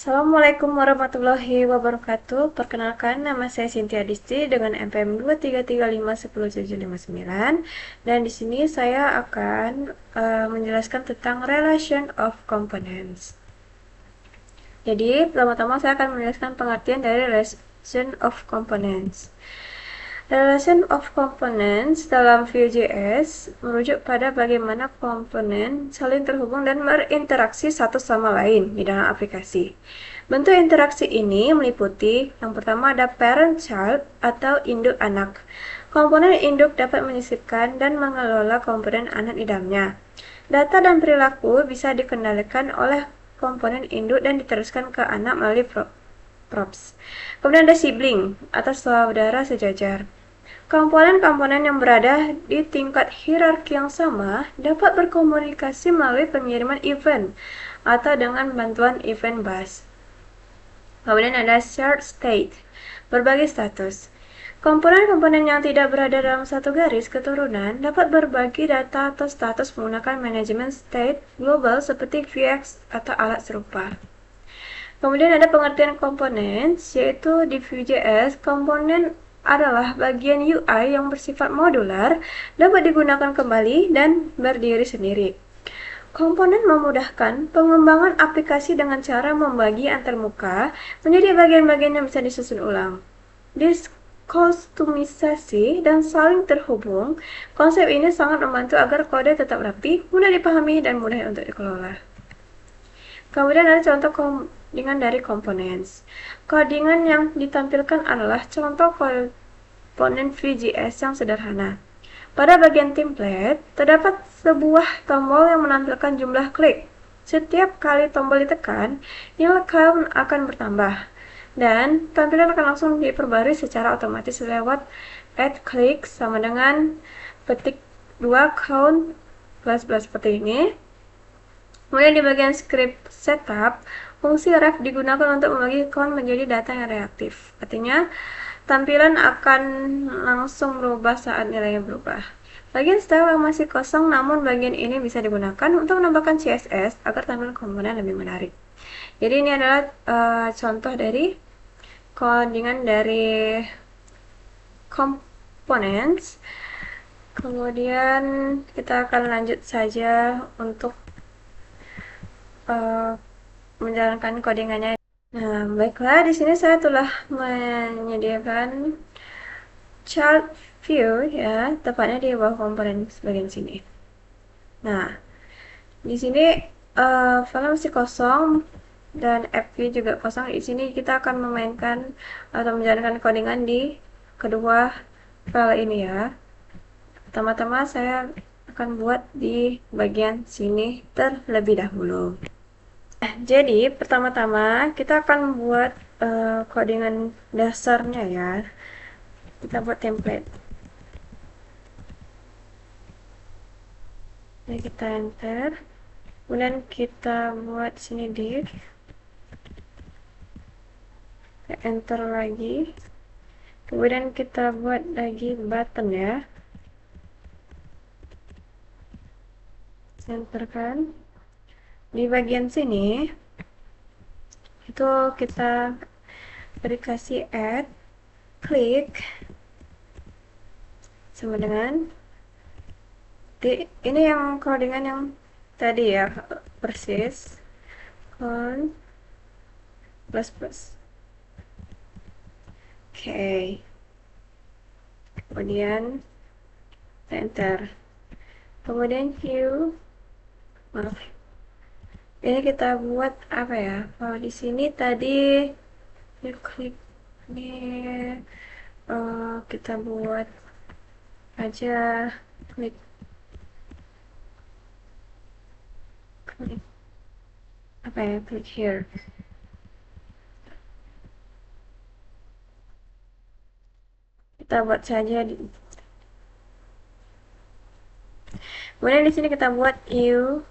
Assalamualaikum warahmatullahi wabarakatuh. Perkenalkan, nama saya Cynthia Disti dengan NPM 233510759. Dan di sini saya akan menjelaskan tentang relation of components. Jadi, pertama-tama saya akan menjelaskan pengertian dari relation of components. Relation of components dalam Vue.js merujuk pada bagaimana komponen saling terhubung dan berinteraksi satu sama lain di dalam aplikasi. Bentuk interaksi ini meliputi yang pertama ada parent-child atau induk-anak. Komponen induk dapat menyisipkan dan mengelola komponen anak di dalamnya. Data dan perilaku bisa dikendalikan oleh komponen induk dan diteruskan ke anak melalui props. Kemudian ada sibling atau saudara sejajar. Komponen-komponen yang berada di tingkat hierarki yang sama dapat berkomunikasi melalui pengiriman event atau dengan bantuan event bus. Kemudian ada shared state, berbagi status. Komponen-komponen yang tidak berada dalam satu garis keturunan dapat berbagi data atau status menggunakan manajemen state global seperti Vuex atau alat serupa. Kemudian ada pengertian komponen, yaitu di Vue.js, komponen adalah bagian UI yang bersifat modular, dapat digunakan kembali dan berdiri sendiri. Komponen memudahkan pengembangan aplikasi dengan cara membagi antarmuka menjadi bagian-bagian yang bisa disusun ulang. Diskostumisasi dan saling terhubung, konsep ini sangat membantu agar kode tetap rapi, mudah dipahami, dan mudah untuk dikelola. Kemudian ada contoh codingan dari components. Codingan yang ditampilkan adalah contoh komponen Vue.js yang sederhana. Pada bagian template, terdapat sebuah tombol yang menampilkan jumlah klik. Setiap kali tombol ditekan, nilai count akan bertambah. Dan tampilan akan langsung diperbarui secara otomatis lewat add click sama dengan petik 2 count plus seperti ini. Kemudian di bagian script setup, fungsi ref digunakan untuk membagi count menjadi data yang reaktif. Artinya, tampilan akan langsung berubah saat nilainya berubah. Bagian style yang masih kosong, namun bagian ini bisa digunakan untuk menambahkan CSS agar tampilan komponen lebih menarik. Jadi ini adalah contoh dari codingan dari components. Kemudian kita akan lanjut saja untuk menjalankan codingannya. Nah, baiklah, di sini saya telah menyediakan child view ya, tepatnya di bawah komponen bagian sini. Nah, di sini file masih kosong dan app view juga kosong. Di sini kita akan memainkan atau menjalankan codingan di kedua file ini ya. Pertama-tama saya akan buat di bagian sini terlebih dahulu. Jadi pertama-tama kita akan buat codingan dasarnya ya. Kita buat template. Jadi kita enter. Kemudian kita buat sini div. Kita enter lagi. Kemudian kita buat lagi button ya. Enterkan. Di bagian sini itu kita beri kasih add klik sama dengan ini yang codingan yang tadi ya, persis con plus. Oke. Kemudian enter. Kemudian view, maaf, ini kita buat apa ya? Kalau di sini tadi klik ini kita buat aja klik apa ya, klik here. Kita buat saja kemudian di sini kita buat you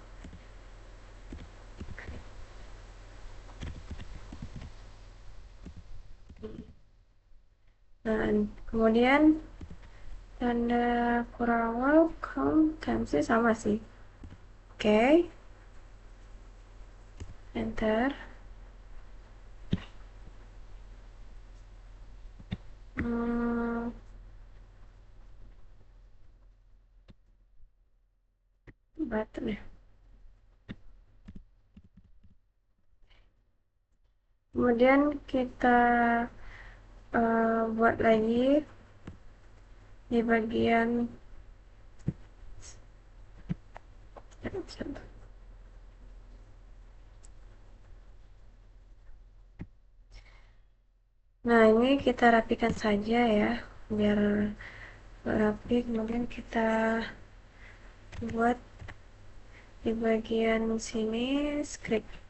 dan kemudian tanda kurang awal count timesnya sama sih. Oke. Enter. hmm, button ya. Kemudian kita buat lagi di bagian nah ini kita rapikan saja ya biar rapi. Kemudian kita buat di bagian sini script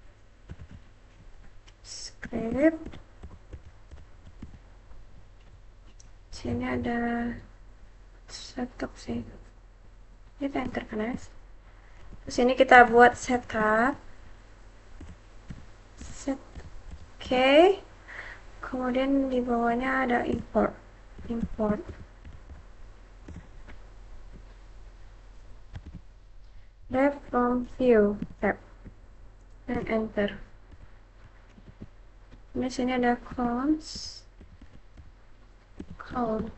sini ada setup sih, kita enter kan ya. Terus ini kita buat setup set. Oke, kemudian di bawahnya ada import ref from view tab dan enter. Di sini ada cons count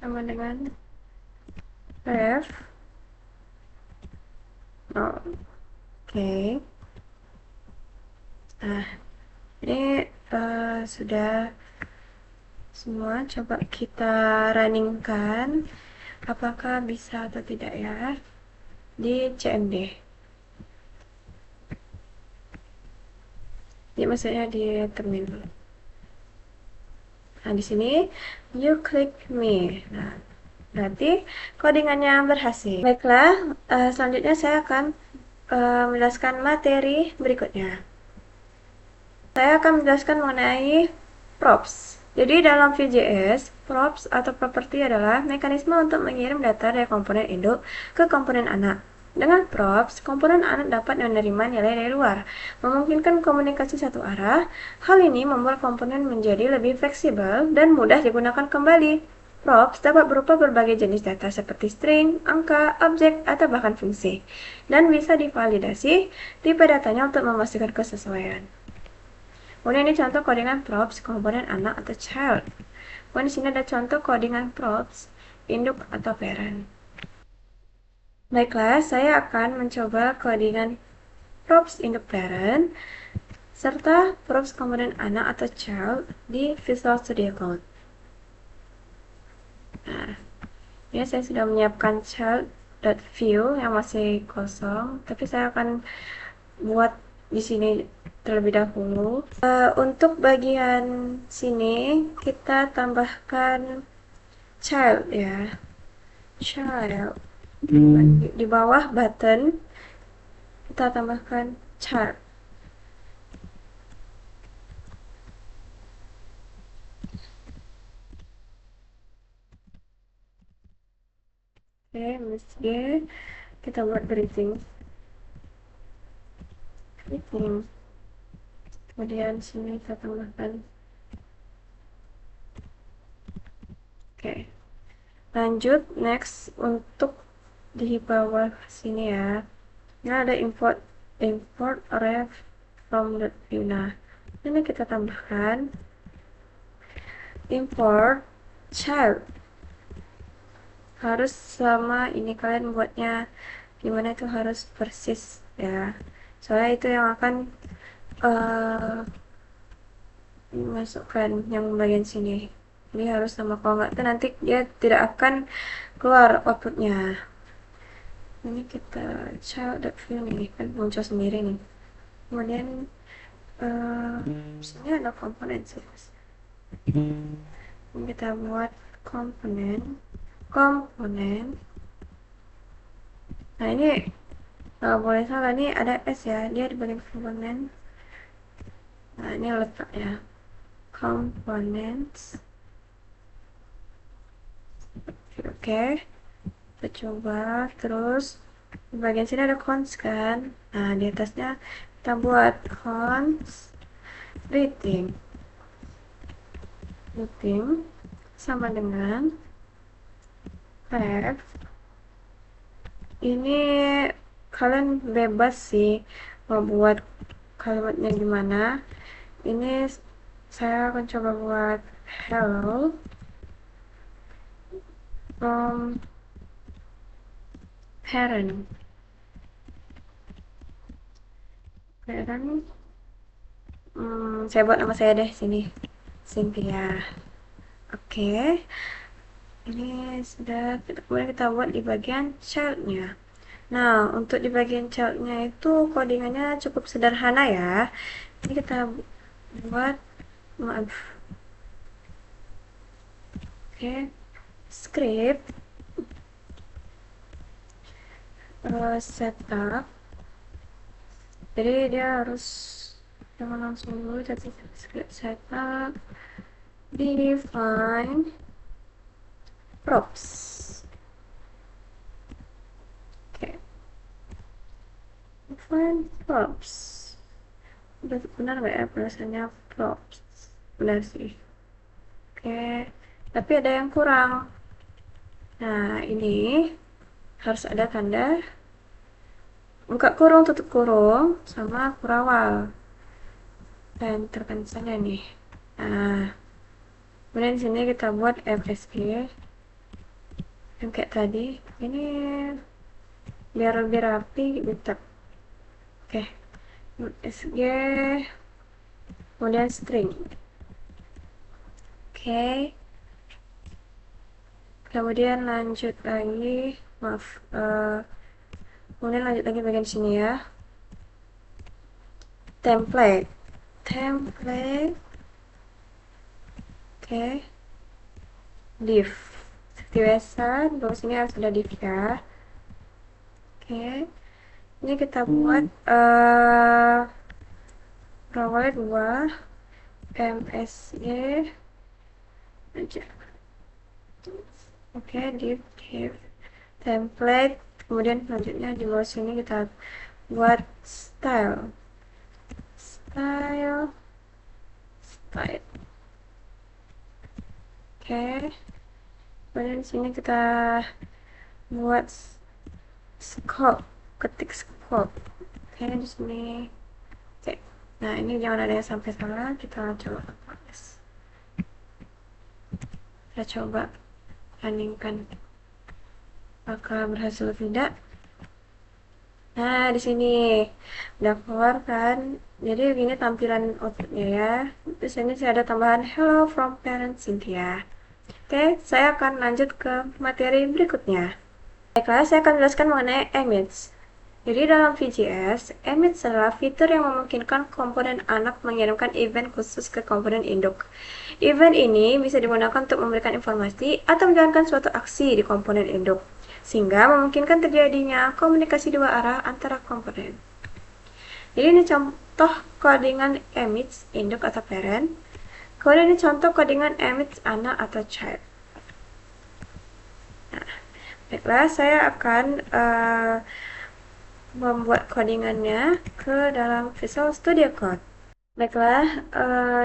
sama dengan ref. Oke. Nah, ini sudah semua. Coba kita runningkan apakah bisa atau tidak ya di CMD. Jadi maksudnya di terminal. Nah, di sini you click me. Nah, berarti codingannya berhasil. Baiklah, selanjutnya saya akan menjelaskan materi berikutnya. Saya akan menjelaskan mengenai props. Jadi dalam Vue.js, props atau property adalah mekanisme untuk mengirim data dari komponen induk ke komponen anak. Dengan props, komponen anak dapat menerima nilai dari luar, memungkinkan komunikasi satu arah. Hal ini membuat komponen menjadi lebih fleksibel dan mudah digunakan kembali. Props dapat berupa berbagai jenis data seperti string, angka, objek, atau bahkan fungsi, dan bisa divalidasi tipe datanya untuk memastikan kesesuaian. Kemudian ini contoh codingan props komponen anak atau child. Kemudian di sini ada contoh codingan props induk atau parent. Baiklah, saya akan mencoba codingan props induk parent serta props komponen anak atau child di Visual Studio Code. Nah, ini saya sudah menyiapkan child.view yang masih kosong, tapi saya akan buat di sini terlebih dahulu. Untuk bagian sini kita tambahkan child ya, child. Di bawah button kita tambahkan child. Oke, mesti kita buat greeting. Kemudian sini kita tambahkan. Oke, lanjut next untuk di bawah sini ya. Ini ada import ref from .view. Nah, ini kita tambahkan import child. Harus sama ini, kalian buatnya gimana itu harus persis ya, soalnya itu yang akan masukkan yang bagian sini. Ini harus sama, kalau nggak tuh nanti dia tidak akan keluar outputnya. Ini kita child.view nih kan muncul sendiri nih. Kemudian sini ada komponen sih. Ini kita buat komponen. Nah ini kalau boleh salah nih ada S ya, dia di bagian komponen. Nah ini letaknya components. Oke, kita coba. Terus di bagian sini ada cons kan. Nah di atasnya kita buat cons rating sama dengan ref. Ini kalian bebas sih mau buat kalimatnya gimana. Ini Saya akan coba buat hello from parent. Parent. Saya buat nama saya deh sini. Cynthia. Oke. Ini sudah. Kemudian kita buat di bagian child-nya. Nah, untuk di bagian child-nya itu codingannya cukup sederhana ya. Ini kita buat, maaf. Oke. Script setup. Jadi dia harus jangan langsung dulu, tapi script setup define props. Oke. Define props. Benar nggak ya perasaannya props? Benar sih. Oke. Tapi ada yang kurang. Nah, ini harus ada tanda buka kurung, tutup kurung, sama kurawal. Dan tekan saja nih. Nah, kemudian di sini kita buat MSG yang kayak tadi. Ini biar lebih rapi gitu. Oke, MSG, kemudian string. Oke, kemudian lanjut lagi, maaf, kemudian lanjut lagi bagian sini ya. Template. Oke, div. Seperti biasa, di bawah sini harus ada div ya. Oke, ini kita buat awalnya 2 MSG aja. Oke, div template. Kemudian selanjutnya di bawah sini kita buat style. Oke, kemudian di sini kita buat scope, ketik scope. Oke, di sini. Oke, nah ini jangan ada yang sampai salah. Kita coba bandingkan apakah berhasil atau tidak. Nah, di sini udah keluar kan. Jadi begini tampilan outputnya ya. Terus ini saya ada tambahan hello from parent Cynthia. Oke, saya akan lanjut ke materi berikutnya. Baiklah, saya akan jelaskan mengenai image. Jadi dalam VGS, image adalah fitur yang memungkinkan komponen anak mengirimkan event khusus ke komponen induk. Event ini bisa digunakan untuk memberikan informasi atau menjalankan suatu aksi di komponen induk, sehingga memungkinkan terjadinya komunikasi dua arah antara komponen. Jadi ini contoh codingan image induk atau parent. Kemudian ini contoh codingan image anak atau child. Nah, baiklah, saya akan membuat codingannya ke dalam Visual Studio Code. Baiklah,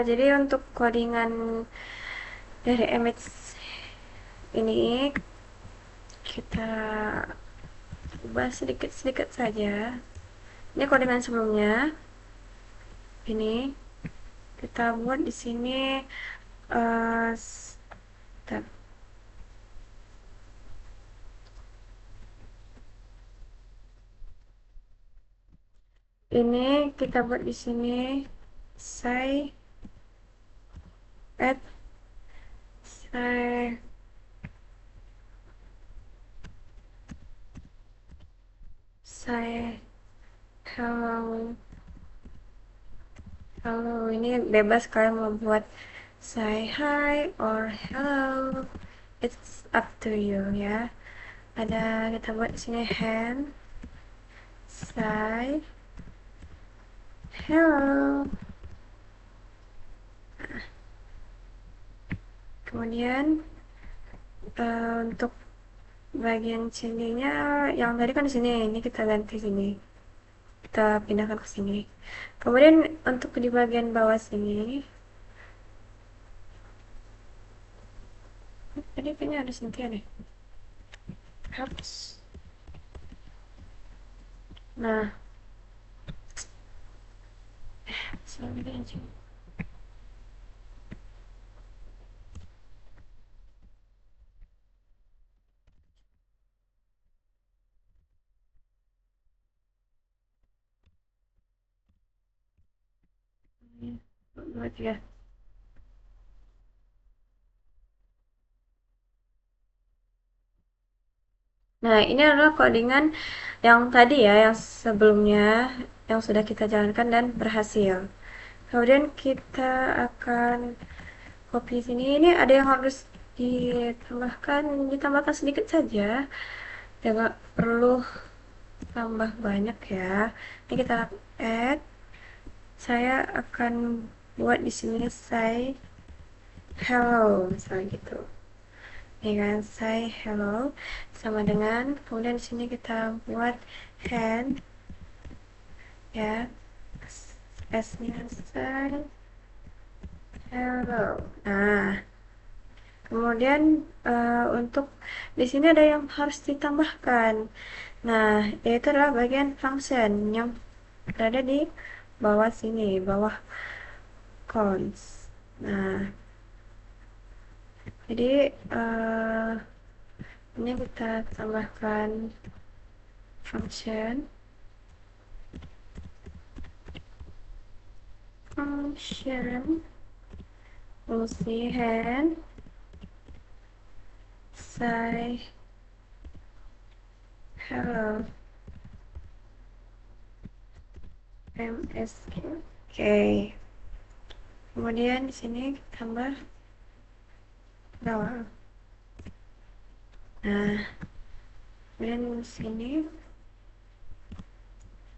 jadi untuk codingan dari image ini kita ubah sedikit-sedikit saja. Ini codingan sebelumnya. Ini kita buat di sini step. Ini kita buat di sini say hello. Ini bebas kalian mau buat say hi or hello, it's up to you ya. Ada kita buat di sini hand say hello. Kemudian untuk bagian sininya yang tadi kan di sini, ini kita ganti sini, kita pindahkan ke sini. Kemudian untuk di bagian bawah sini, tadi kayaknya ada Cynthia deh, hapus. Nah, selalu aja. dua, tiga. Nah, ini adalah codingan yang tadi ya, yang sebelumnya, yang sudah kita jalankan dan berhasil. Kemudian kita akan copy sini. Ini ada yang harus ditambahkan sedikit saja. Tidak perlu tambah banyak ya. Ini kita add. Saya akan buat di sini say hello, misalnya gitu. Ya kan, say hello sama dengan kemudian di sini kita buat hand ya, s-nya say hello. Nah, kemudian untuk di sini ada yang harus ditambahkan. Nah, yaitu adalah bagian function yang berada di bawah sini, bawah cons. Nah, jadi ini kita tambahkan function fungsi hand say hello msq. Oke. Kemudian di sini tambah bawah. Nah, kemudian di sini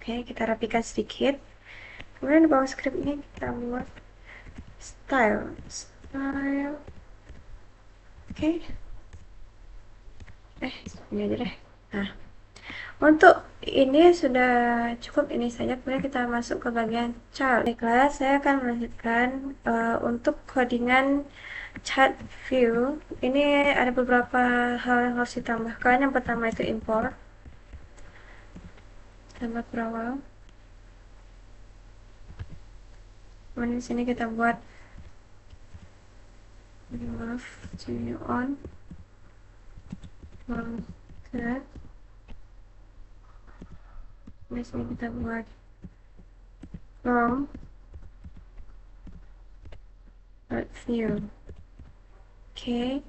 oke, kita rapikan sedikit. Kemudian di bawah script ini kita buat style. Oke. Ini aja deh. Nah, untuk ini sudah cukup, ini saja. Kemudian kita masuk ke bagian chart. Baiklah, saya akan melanjutkan untuk codingan chart view. Ini ada beberapa hal yang harus ditambahkan. Yang pertama itu import. Tambah berawal. Kemudian di sini kita buat remove on set. Di sini kita buat from view. Oke.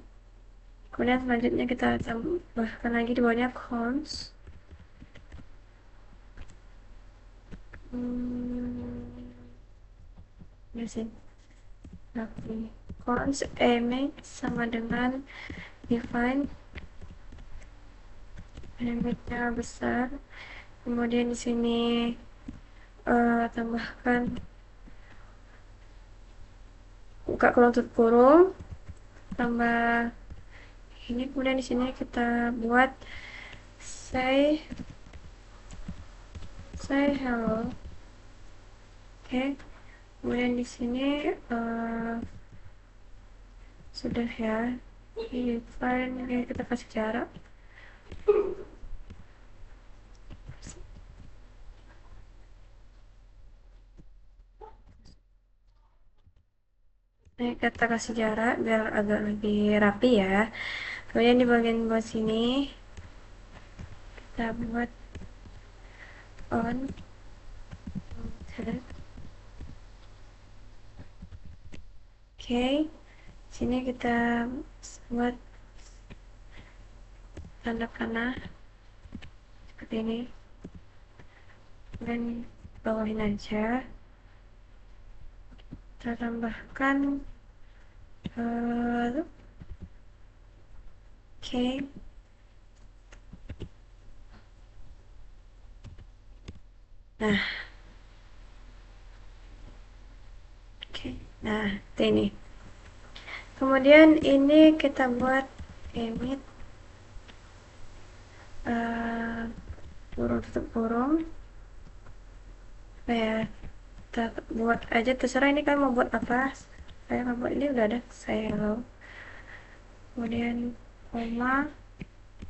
Kemudian selanjutnya kita tambahkan lagi di bawahnya cons. Mesin tapi cons image sama dengan define image-nya besar. Kemudian di sini tambahkan buka tutup kurung, tambah ini. Kemudian di sini kita buat say hello. Oke. Kemudian di sini sudah ya, ini kita kasih jarak. Ini kita kasih jarak biar agak lebih rapi ya. Kemudian di bagian bawah sini kita buat on oke. Sini kita buat tanda panah seperti ini dan bawahin aja. Kita tambahkan oke. Nah, oke. Nah, ini. Kemudian ini kita buat emit kurung tutup kurung. Ya, kita buat aja, terserah ini kalian mau buat apa. Saya mau buat ini udah ada saya hello. Kemudian koma,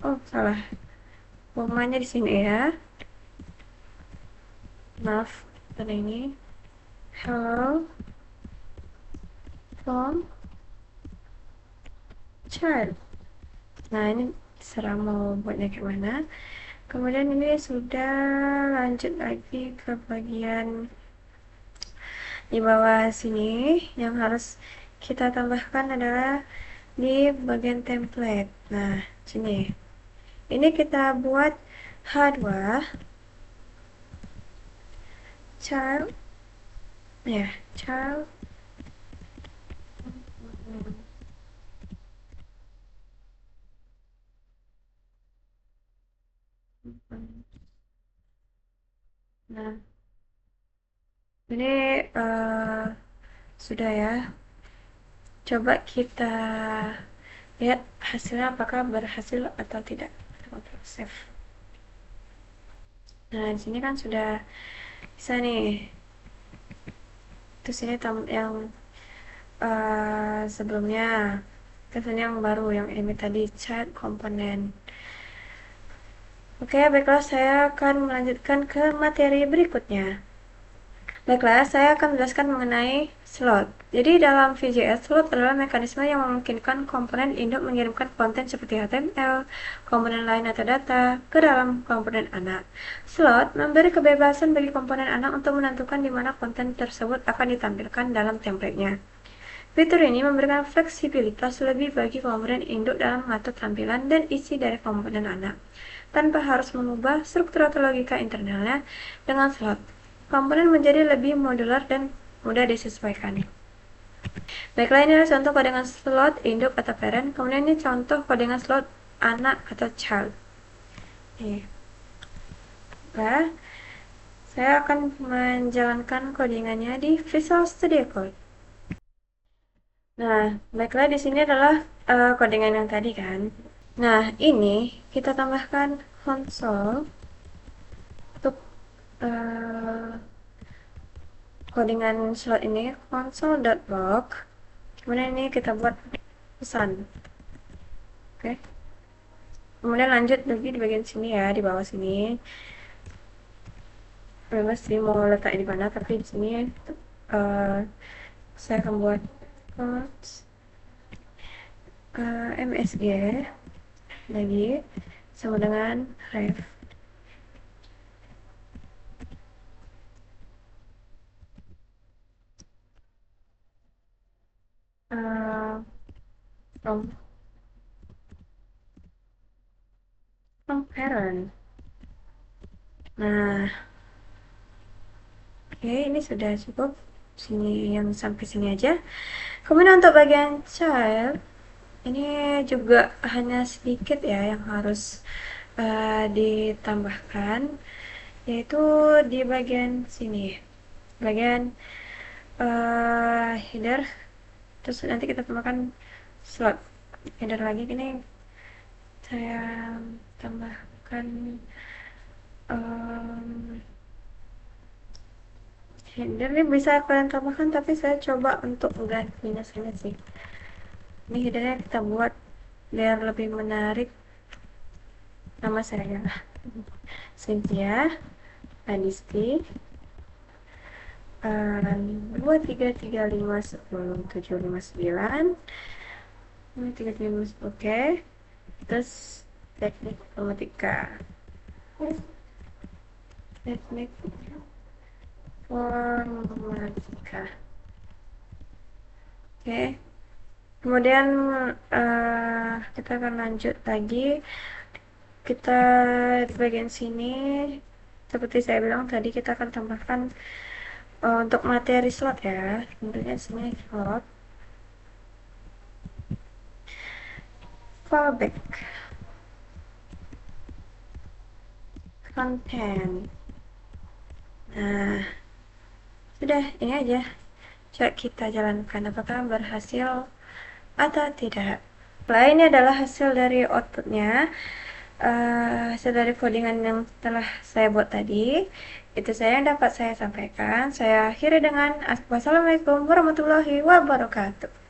oh salah, komanya di sini ya, maaf tadi ini hello from child. Nah, ini terserah mau buatnya kayak mana. Kemudian ini sudah lanjut lagi ke bagian Di bawah sini yang harus kita tambahkan adalah di bagian template. Nah, sini. Ini kita buat H2 child, ya, child. Nah, ini sudah ya. Coba kita lihat hasilnya apakah berhasil atau tidak. Ctrl save. Nah, di sini kan sudah bisa nih. Terus ini yang sebelumnya, terus ini yang baru, yang ini tadi chat komponen. Oke, baiklah, saya akan melanjutkan ke materi berikutnya. Baiklah, saya akan menjelaskan mengenai slot. Jadi dalam VJS, slot adalah mekanisme yang memungkinkan komponen induk mengirimkan konten seperti HTML, komponen lain atau data ke dalam komponen anak. Slot memberi kebebasan bagi komponen anak untuk menentukan di mana konten tersebut akan ditampilkan dalam template-nya. Fitur ini memberikan fleksibilitas lebih bagi komponen induk dalam mengatur tampilan dan isi dari komponen anak, tanpa harus mengubah struktur atau logika internalnya. Dengan slot, komponen menjadi lebih modular dan mudah disesuaikan. Baiklah, ini adalah contoh kodengan slot induk atau parent. Kemudian ini contoh kodengan slot anak atau child. Nah, saya akan menjalankan codingannya di Visual Studio Code. Nah, baiklah, di sini adalah codingan yang tadi kan. Nah, ini kita tambahkan konsol untuk codingan slot ini, console.log. Kemudian ini kita buat pesan. Oke. Kemudian lanjut lagi di bagian sini ya, di bawah sini. Bebas sih mau letak di mana, tapi di sini saya akan buat MSG lagi sama dengan ref. From parent. Nah, oke, ini sudah cukup. Sini yang sampai sini aja. Kemudian untuk bagian child, ini juga hanya sedikit ya yang harus ditambahkan, yaitu di bagian sini, bagian header. Terus nanti kita tambahkan slot header lagi. Ini saya tambahkan header ini bisa kalian tambahkan, tapi saya coba untuk gantinya saja sih. Ini headernya kita buat biar lebih menarik. Nama saya Cynthia Adisti, 23351079 335. Oke. Terus teknik informatika, teknik informatika. Oke. Kemudian kita akan lanjut lagi. Kita di bagian sini, seperti saya bilang tadi, kita akan tambahkan untuk materi slot ya. Tentunya sini slot fallback content. Nah, sudah, ini aja. Coba kita jalankan apakah berhasil atau tidak. Nah, ini adalah hasil dari outputnya, hasil dari codingan yang telah saya buat tadi. Itu saya yang dapat saya sampaikan. Saya akhiri dengan wassalamualaikum warahmatullahi wabarakatuh.